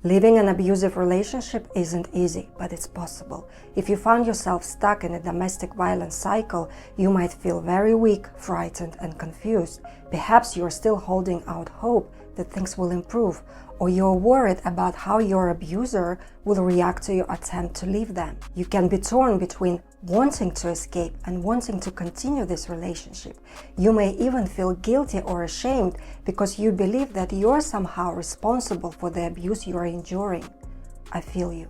Living an abusive relationship isn't easy, but it's possible. If you found yourself stuck in a domestic violence cycle, you might feel very weak, frightened, and confused. Perhaps you're still holding out hope that things will improve, or you're worried about how your abuser will react to your attempt to leave them. You can be torn between wanting to escape and wanting to continue this relationship. You may even feel guilty or ashamed because you believe that you're somehow responsible for the abuse you're enduring. I feel you.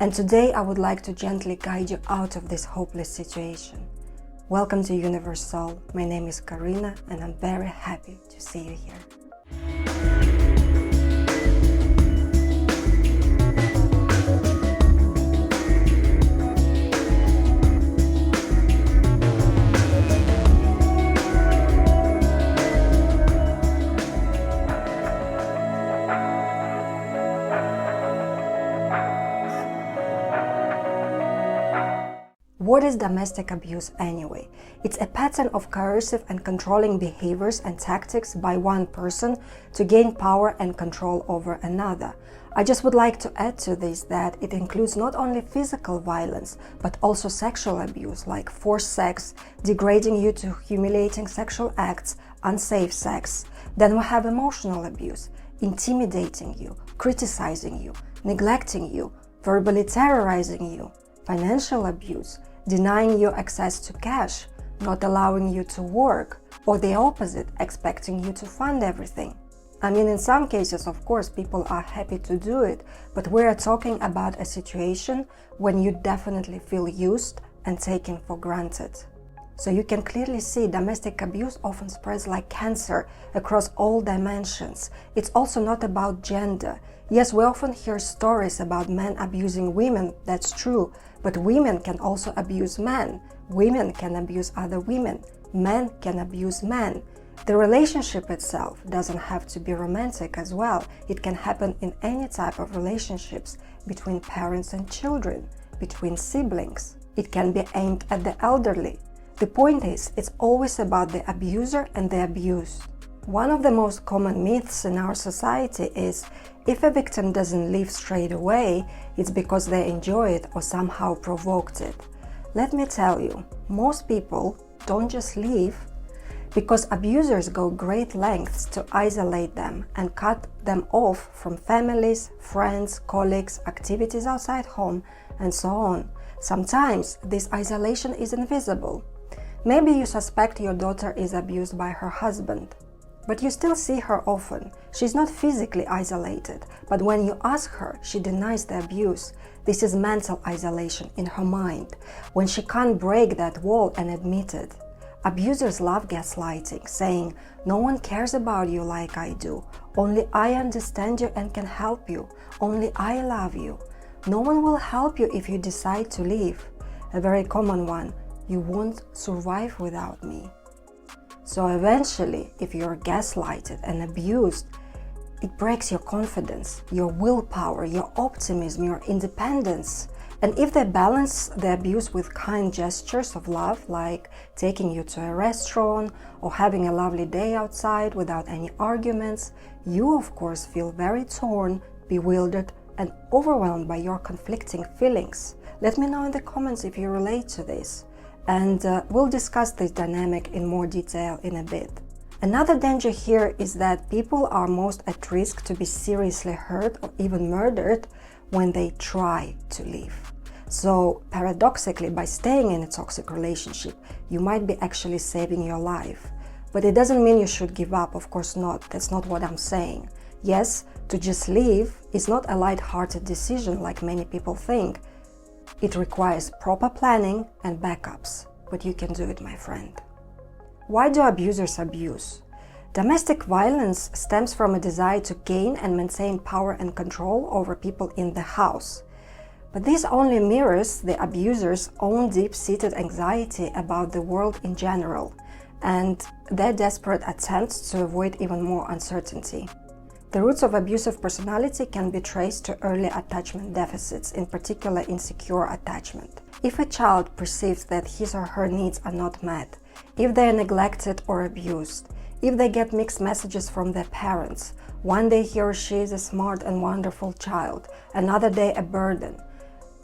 And today I would like to gently guide you out of this hopeless situation. Welcome to Universe Soul. My name is Karina and I'm very happy to see you here. What is domestic abuse anyway? It's a pattern of coercive and controlling behaviors and tactics by one person to gain power and control over another. I just would like to add to this that it includes not only physical violence, but also sexual abuse like forced sex, degrading you to humiliating sexual acts, unsafe sex. Then we have emotional abuse, intimidating you, criticizing you, neglecting you, verbally terrorizing you, financial abuse, denying you access to cash, not allowing you to work, or the opposite, expecting you to fund everything. I mean, in some cases, of course, people are happy to do it, but we're talking about a situation when you definitely feel used and taken for granted. So you can clearly see domestic abuse often spreads like cancer across all dimensions. It's also not about gender. Yes, we often hear stories about men abusing women, that's true, but women can also abuse men. Women can abuse other women. Men can abuse men. The relationship itself doesn't have to be romantic as well. It can happen in any type of relationships between parents and children, between siblings. It can be aimed at the elderly. The point is, it's always about the abuser and the abused. One of the most common myths in our society is if a victim doesn't leave straight away, it's because they enjoy it or somehow provoked it. Let me tell you, most people don't just leave because abusers go great lengths to isolate them and cut them off from families, friends, colleagues, activities outside home, and so on. Sometimes this isolation is invisible. Maybe you suspect your daughter is abused by her husband, but you still see her often. She's not physically isolated, but when you ask her, she denies the abuse. This is mental isolation in her mind, when she can't break that wall and admit it. Abusers love gaslighting, saying, "No one cares about you like I do. Only I understand you and can help you. Only I love you. No one will help you if you decide to leave." A very common one. "You won't survive without me." So eventually, if you're gaslighted and abused, it breaks your confidence, your willpower, your optimism, your independence. And if they balance the abuse with kind gestures of love, like taking you to a restaurant or having a lovely day outside without any arguments, you of course feel very torn, bewildered, and overwhelmed by your conflicting feelings. Let me know in the comments if you relate to this. And we'll discuss this dynamic in more detail in a bit. Another danger here is that people are most at risk to be seriously hurt or even murdered when they try to leave. So paradoxically, by staying in a toxic relationship, you might be actually saving your life. But it doesn't mean you should give up, of course not. That's not what I'm saying. Yes, to just leave is not a light-hearted decision like many people think. It requires proper planning and backups, but you can do it, my friend. Why do abusers abuse? Domestic violence stems from a desire to gain and maintain power and control over people in the house. But this only mirrors the abuser's own deep-seated anxiety about the world in general and their desperate attempts to avoid even more uncertainty. The roots of abusive personality can be traced to early attachment deficits, in particular insecure attachment. If a child perceives that his or her needs are not met, if they are neglected or abused, if they get mixed messages from their parents, One day he or she is a smart and wonderful child, another day a burden.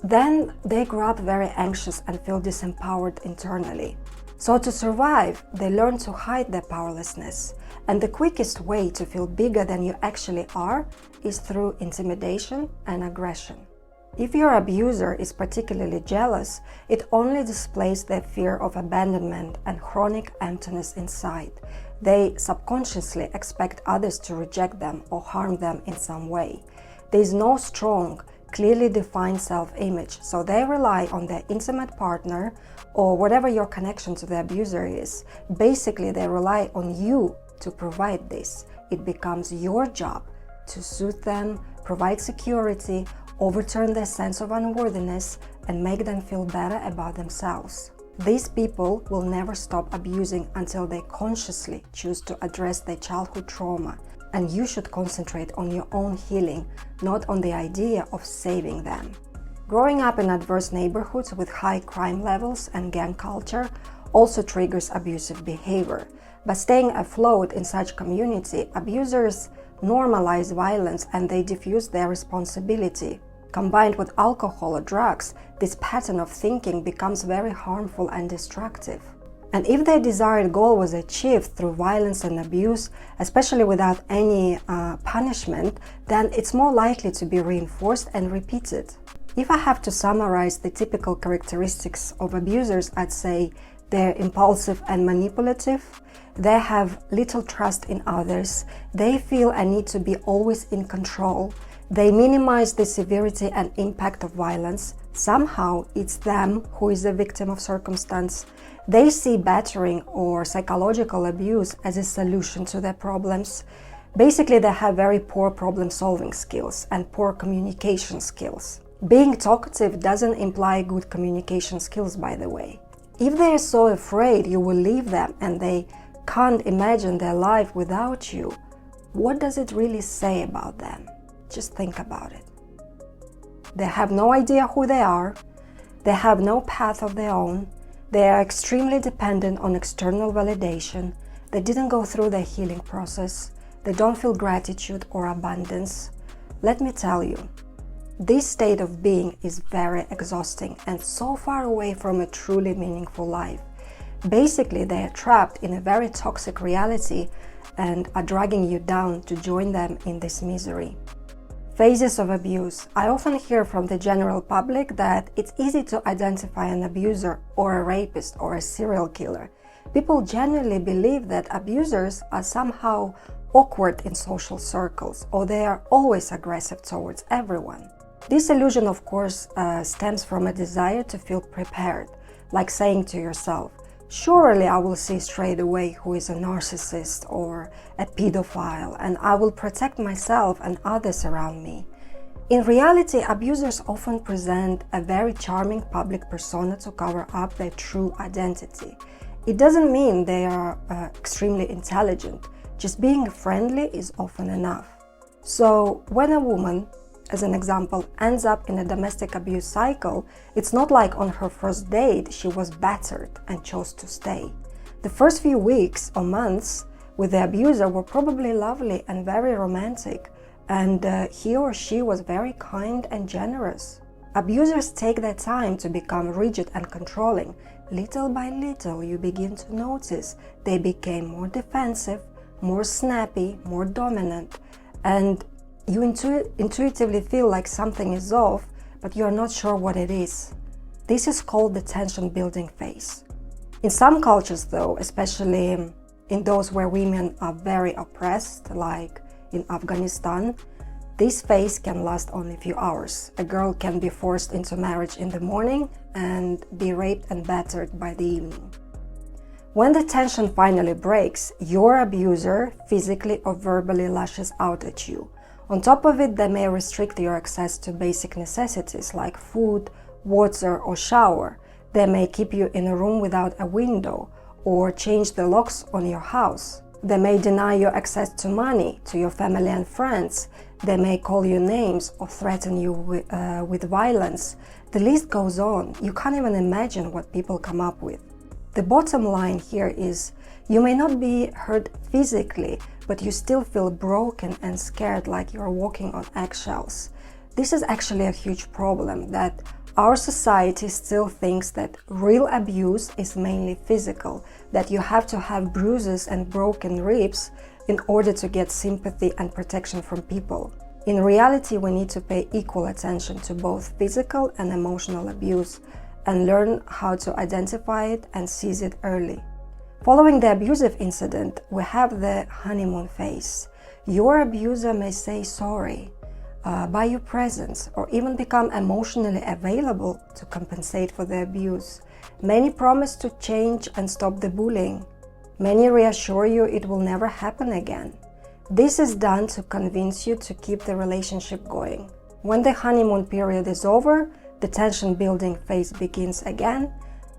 Then they grow up very anxious and feel disempowered internally. So to survive, they learn to hide their powerlessness. And the quickest way to feel bigger than you actually are is through intimidation and aggression. If your abuser is particularly jealous, it only displays their fear of abandonment and chronic emptiness inside. They subconsciously expect others to reject them or harm them in some way. There is no strong, clearly defined self-image, so they rely on their intimate partner or whatever your connection to the abuser is. Basically, they rely on you to provide this. It becomes your job to soothe them, provide security, overturn their sense of unworthiness, and make them feel better about themselves. These people will never stop abusing until they consciously choose to address their childhood trauma, and you should concentrate on your own healing, not on the idea of saving them. Growing up in adverse neighborhoods with high crime levels and gang culture also triggers abusive behavior. By staying afloat in such community, abusers normalize violence and they diffuse their responsibility. Combined with alcohol or drugs, this pattern of thinking becomes very harmful and destructive. And if their desired goal was achieved through violence and abuse, especially without any punishment, then it's more likely to be reinforced and repeated. If I have to summarize the typical characteristics of abusers, I'd say they're impulsive and manipulative. They have little trust in others. They feel a need to be always in control. They minimize the severity and impact of violence. Somehow it's them who is a victim of circumstance. They see battering or psychological abuse as a solution to their problems. Basically, they have very poor problem-solving skills and poor communication skills. Being talkative doesn't imply good communication skills, by the way. If they are so afraid you will leave them and they can't imagine their life without you, what does it really say about them? Just think about it. They have no idea who they are. They have no path of their own. They are extremely dependent on external validation. They didn't go through the healing process. They don't feel gratitude or abundance. Let me tell you, this state of being is very exhausting and so far away from a truly meaningful life. Basically, they are trapped in a very toxic reality and are dragging you down to join them in this misery. Phases of abuse. I often hear from the general public that it's easy to identify an abuser or a rapist or a serial killer. People genuinely believe that abusers are somehow awkward in social circles or they are always aggressive towards everyone. This illusion, of course, stems from a desire to feel prepared, like saying to yourself, surely I will see straight away who is a narcissist or a pedophile, and I will protect myself and others around me. In reality, abusers often present a very charming public persona to cover up their true identity. It doesn't mean they are extremely intelligent. Just being friendly is often enough. So when a woman, as an example, ends up in a domestic abuse cycle, it's not like on her first date she was battered and chose to stay. The first few weeks or months with the abuser were probably lovely and very romantic, and he or she was very kind and generous. Abusers take their time to become rigid and controlling. Little by little, you begin to notice they became more defensive, more snappy, more dominant, and you intuitively feel like something is off, but you're not sure what it is. This is called the tension building phase. In some cultures though, especially in those where women are very oppressed, like in Afghanistan, this phase can last only a few hours. A girl can be forced into marriage in the morning and be raped and battered by the evening. When the tension finally breaks, your abuser physically or verbally lashes out at you. On top of it, they may restrict your access to basic necessities like food, water, or shower. They may keep you in a room without a window or change the locks on your house. They may deny you access to money, to your family and friends. They may call you names or threaten you with violence. The list goes on. You can't even imagine what people come up with. The bottom line here is You may not be hurt physically, but you still feel broken and scared, like you're walking on eggshells. This is actually a huge problem, that our society still thinks that real abuse is mainly physical, that you have to have bruises and broken ribs in order to get sympathy and protection from people. In reality, we need to pay equal attention to both physical and emotional abuse and learn how to identify it and seize it early. Following the abusive incident, we have the honeymoon phase. Your abuser may say sorry, buy you presents, or even become emotionally available to compensate for the abuse. Many promise to change and stop the bullying. Many reassure you it will never happen again. This is done to convince you to keep the relationship going. When the honeymoon period is over, the tension-building phase begins again,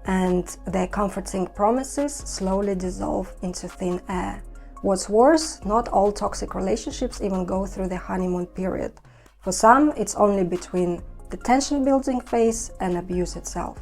and the comforting promises slowly dissolve into thin air. What's worse, not all toxic relationships even go through the honeymoon period. For some, it's only between the tension-building phase and abuse itself.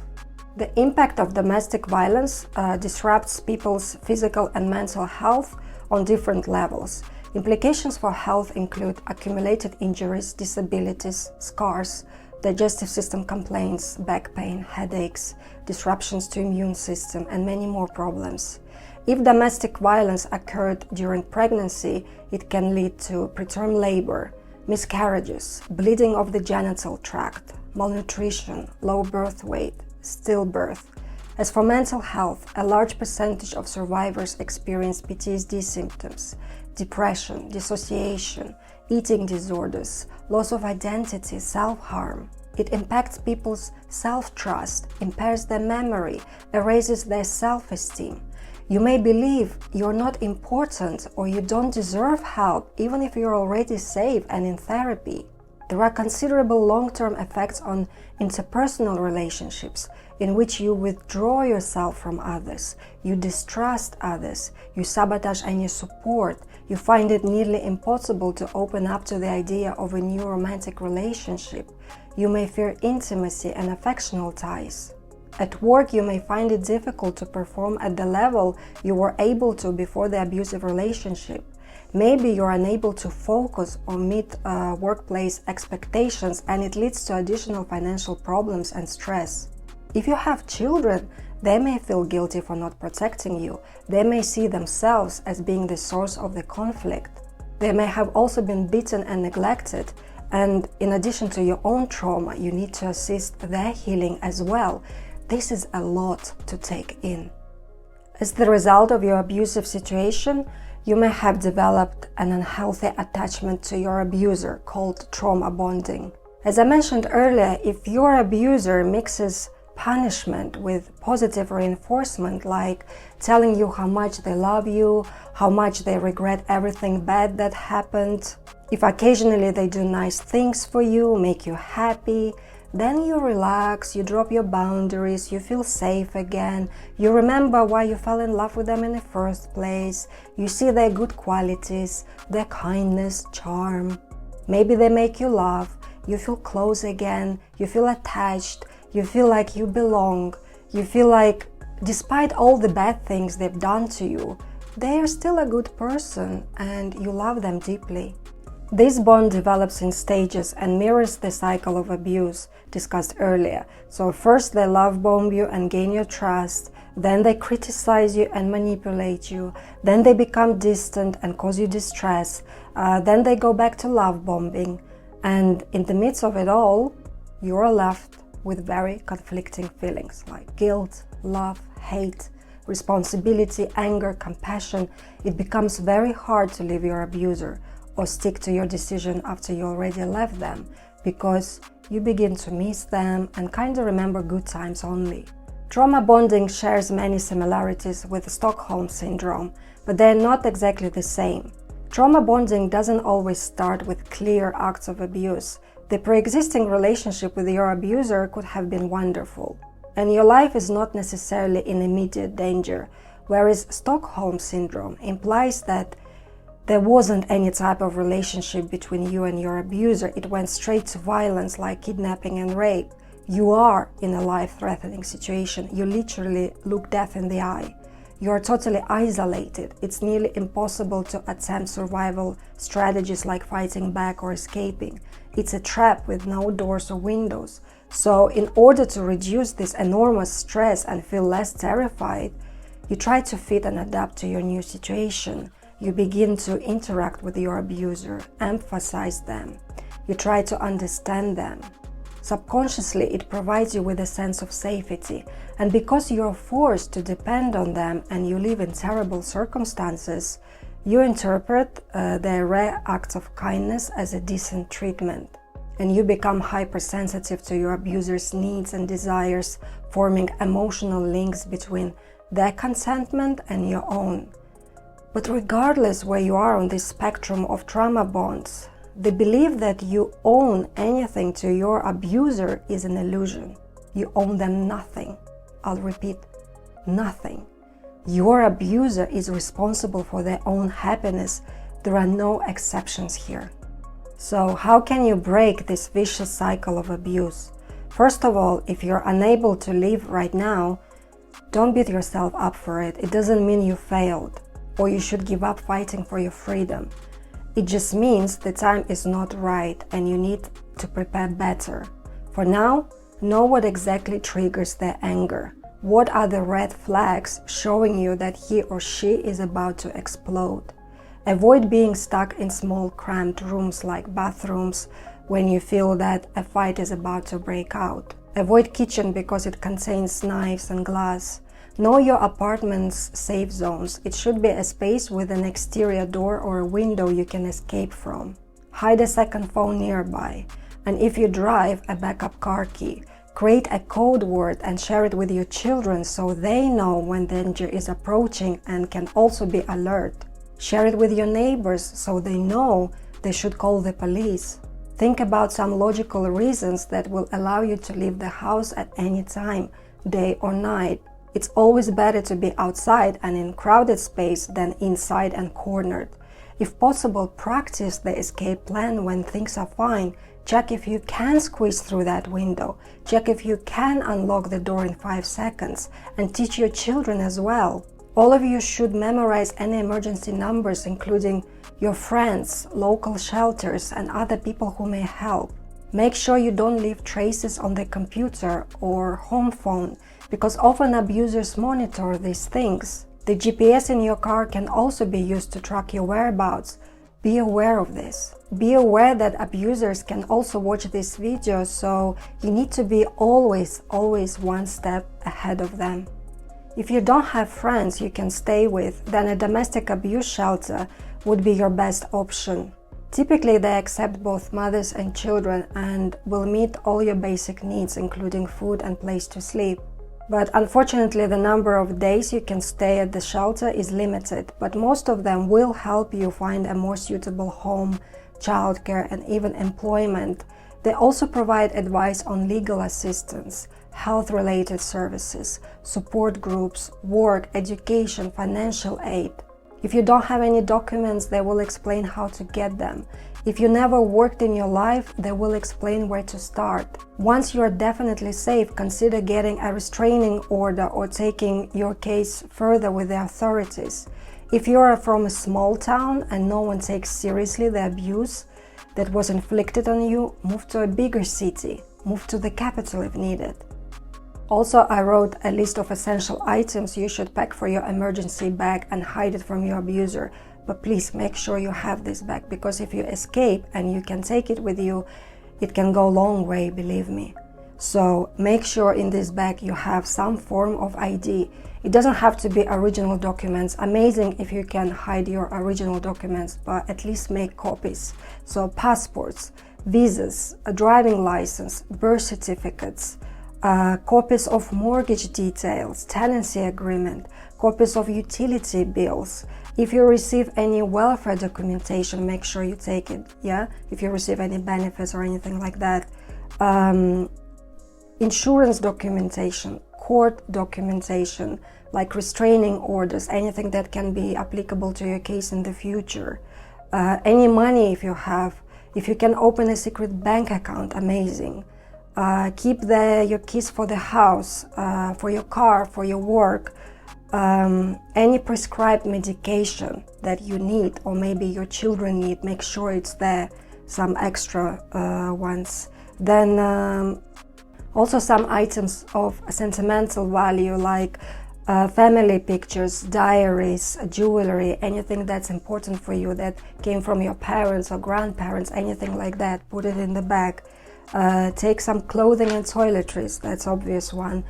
The impact of domestic violence disrupts people's physical and mental health on different levels. Implications for health include accumulated injuries, disabilities, scars, digestive system complaints, back pain, headaches, disruptions to immune system, and many more problems. If domestic violence occurred during pregnancy, it can lead to preterm labor, miscarriages, bleeding of the genital tract, malnutrition, low birth weight, stillbirth. As for mental health, a large percentage of survivors experience PTSD symptoms, depression, dissociation, eating disorders, loss of identity, self-harm. It impacts people's self-trust, impairs their memory, erases their self-esteem. You may believe you're not important or you don't deserve help, even if you're already safe and in therapy. There are considerable long-term effects on interpersonal relationships, in which you withdraw yourself from others, you distrust others, you sabotage any support, you find it nearly impossible to open up to the idea of a new romantic relationship. You may fear intimacy and affectional ties. At work, you may find it difficult to perform at the level you were able to before the abusive relationship. Maybe you're unable to focus or meet workplace expectations, and it leads to additional financial problems and stress. If you have children, they may feel guilty for not protecting you. They may see themselves as being the source of the conflict. They may have also been beaten and neglected, and in addition to your own trauma, you need to assist their healing as well. This is a lot to take in. As the result of your abusive situation, you may have developed an unhealthy attachment to your abuser called trauma bonding. As I mentioned earlier, if your abuser mixes punishment with positive reinforcement, like telling you how much they love you, how much they regret everything bad that happened, if occasionally they do nice things for you, make you happy, then you relax, you drop your boundaries, you feel safe again, you remember why you fell in love with them in the first place, you see their good qualities, their kindness, charm. Maybe they make you laugh, you feel close again, you feel attached, you feel like you belong, you feel like despite all the bad things they've done to you, they are still a good person and you love them deeply. This bond develops in stages and mirrors the cycle of abuse discussed earlier. So first they love bomb you and gain your trust, then they criticize you and manipulate you, then they become distant and cause you distress, then they go back to love bombing, and in the midst of it all, you're left with very conflicting feelings like guilt, love, hate, responsibility, anger, compassion. It becomes very hard to leave your abuser or stick to your decision after you already left them, because you begin to miss them and kind of remember good times only. Trauma bonding shares many similarities with Stockholm syndrome, but they're not exactly the same. Trauma bonding doesn't always start with clear acts of abuse. The pre-existing relationship with your abuser could have been wonderful, and your life is not necessarily in immediate danger, whereas Stockholm syndrome implies that there wasn't any type of relationship between you and your abuser. It went straight to violence like kidnapping and rape. You are in a life-threatening situation. You literally look death in the eye. You are totally isolated. It's nearly impossible to attempt survival strategies like fighting back or escaping. It's a trap with no doors or windows. So in order to reduce this enormous stress and feel less terrified, you try to fit and adapt to your new situation. You begin to interact with your abuser, emphasize them. You try to understand them. Subconsciously, it provides you with a sense of safety. And because you are forced to depend on them and you live in terrible circumstances, you interpret their rare acts of kindness as a decent treatment. And you become hypersensitive to your abuser's needs and desires, forming emotional links between their consentment and your own. But regardless where you are on this spectrum of trauma bonds, the belief that you own anything to your abuser is an illusion. You own them nothing. I'll repeat, nothing. Your abuser is responsible for their own happiness. There are no exceptions here. So how can you break this vicious cycle of abuse? First of all, if you're unable to leave right now, don't beat yourself up for it. It doesn't mean you failed or you should give up fighting for your freedom. It just means the time is not right and you need to prepare better. For now, know what exactly triggers their anger. What are the red flags showing you that he or she is about to explode? Avoid being stuck in small cramped rooms like bathrooms when you feel that a fight is about to break out. Avoid kitchen because it contains knives and glass. Know your apartment's safe zones. It should be a space with an exterior door or a window you can escape from. Hide a second phone nearby. And if you drive, a backup car key. Create a code word and share it with your children so they know when danger is approaching and can also be alert. Share it with your neighbors so they know they should call the police. Think about some logical reasons that will allow you to leave the house at any time, day or night. It's always better to be outside and in crowded space than inside and cornered. If possible, practice the escape plan when things are fine. Check if you can squeeze through that window. Check if you can unlock the door in 5 seconds. And teach your children as well. All of you should memorize any emergency numbers, including your friends, local shelters, and other people who may help. Make sure you don't leave traces on the computer or home phone, because often abusers monitor these things. The GPS in your car can also be used to track your whereabouts. Be aware of this. Be aware that abusers can also watch this video, so you need to be always one step ahead of them. If you don't have friends you can stay with, then a domestic abuse shelter would be your best option. Typically, they accept both mothers and children and will meet all your basic needs, including food and place to sleep. But unfortunately, the number of days you can stay at the shelter is limited, but most of them will help you find a more suitable home, childcare, and even employment. They also provide advice on legal assistance, health-related services, support groups, work, education, financial aid. If you don't have any documents, they will explain how to get them. If you never worked in your life, they will explain where to start. Once you are definitely safe, consider getting a restraining order or taking your case further with the authorities. If you are from a small town and no one takes seriously the abuse that was inflicted on you, move to a bigger city. Move to the capital if needed. Also, I wrote a list of essential items you should pack for your emergency bag and hide it from your abuser. But please make sure you have this bag, because if you escape and you can take it with you, it can go a long way, believe me. So make sure in this bag you have some form of ID. It doesn't have to be original documents. Amazing if you can hide your original documents, but at least make copies. So passports, visas, a driving license, birth certificates, copies of mortgage details, tenancy agreement, copies of utility bills. If you receive any welfare documentation, make sure you take it, yeah? If you receive any benefits or anything like that. Insurance documentation, court documentation, like restraining orders, anything that can be applicable to your case in the future. Any money if you have. If you can open a secret bank account, amazing. Keep your keys for the house, for your car, for your work, Any prescribed medication that you need, or maybe your children need, make sure it's there, some extra ones. Then also some items of sentimental value, like family pictures, diaries, jewelry, anything that's important for you that came from your parents or grandparents, anything like that, put it in the bag. Take some clothing and toiletries, that's obvious one.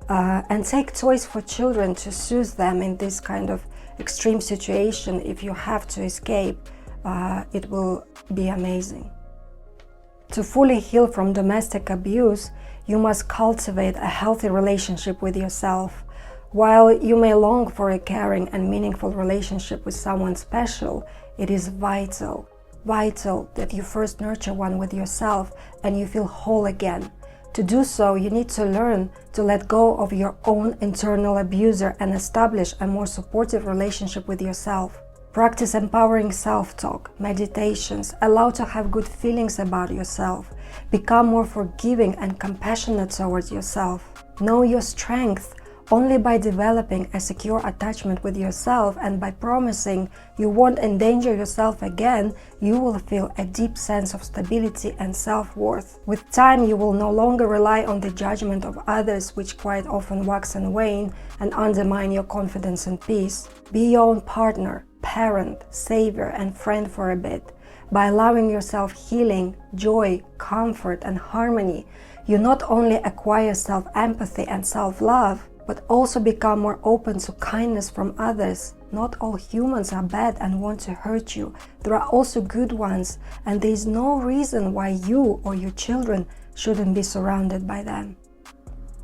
And take toys for children to soothe them in this kind of extreme situation. If you have to escape, it will be amazing. To fully heal from domestic abuse, you must cultivate a healthy relationship with yourself. While you may long for a caring and meaningful relationship with someone special, it is vital that you first nurture one with yourself and you feel whole again. To do so, you need to learn to let go of your own internal abuser and establish a more supportive relationship with yourself. Practice empowering self-talk, meditations, allow to have good feelings about yourself. Become more forgiving and compassionate towards yourself. Know your strength. Only by developing a secure attachment with yourself and by promising you won't endanger yourself again, you will feel a deep sense of stability and self-worth. With time, you will no longer rely on the judgment of others, which quite often wax and wane and undermine your confidence and peace. Be your own partner, parent, savior, and friend for a bit. By allowing yourself healing, joy, comfort, and harmony, you not only acquire self-empathy and self-love, but also become more open to kindness from others. Not all humans are bad and want to hurt you. There are also good ones, and there is no reason why you or your children shouldn't be surrounded by them.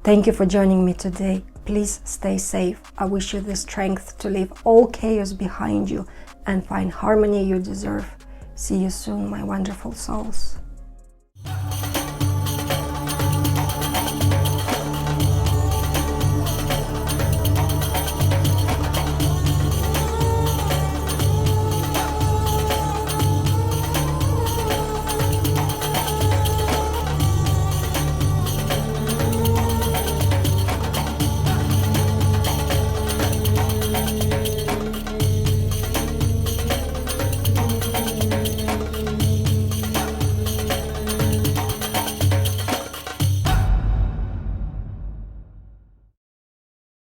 Thank you for joining me today. Please stay safe. I wish you the strength to leave all chaos behind you and find harmony you deserve. See you soon, my wonderful souls.